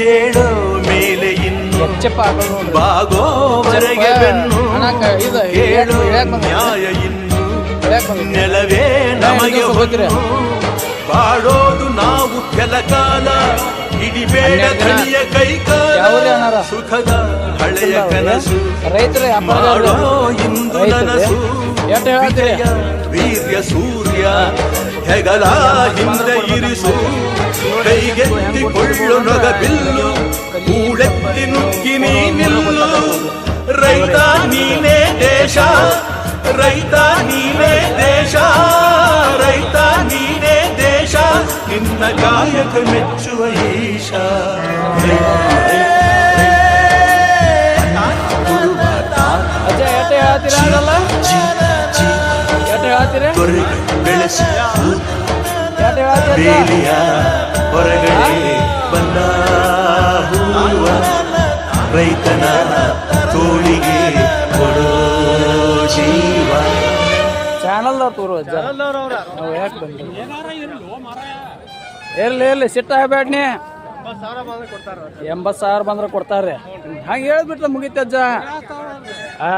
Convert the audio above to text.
ಏಳೋ ಮೇಲೆ ಇನ್ನು ಬಾಗೋವರೆಗೆ ಬೆನ್ನು ಕೇಳೋ ನ್ಯಾಯ ಇನ್ನು ನೆಲವೇ ನಮಗೆ ಹೊನ್ನು ಬಾಳೋದು ನಾವು ಕೆಲ ಕಾಲ ಹಿಡಿಬೇಡ ಧನಿಯ ಕೈಕಾಲ ಸುಖದ ಹಳೆಯ ಕನಸು ಮಾಡೋ ಇಂದು ನನಸು ವಿಜಯ ವೀರ್ಯ ಸೂರ್ಯ ಹೆಗಲ ಹಿಂದೆ ಇರಿಸು ಕೈಗೆತ್ತಿಕೊಳ್ಳು ನಗ ಬಿಲ್ಲು ಕೂಳೆತ್ತಿ ನುಗ್ಗಿ ನಿಲ್ಲು ರೈತ ನೀನೇ ದೇಶ ರೈತ ನೀನೇ ದೇಶ ರೈತ ನೀನೇ ದೇಶ ನಿನ್ನ ಕಾಯಕ ಮೆಚ್ಚುವ ಈಶ ಬೆಳೆಸಿ ಬೇಲಿಯ ಹೊರಗಡೆ ಬಂದ ಹೂವ ರೈತನ ತೋಳಿಗೆ ಕೊಡೋ ಜೀವ ಚಾನಲ್ ಇರ್ಲಿ ಸಿಟ್ಟ ಬೇಡ್ನಿ 80,000 ಬಂದ್ರೆ ಕೊಡ್ತಾರೆ ಹಂಗೆ ಹೇಳ್ಬಿಟ್ರೆ ಮುಗಿತಜ್ಜ ಹಾ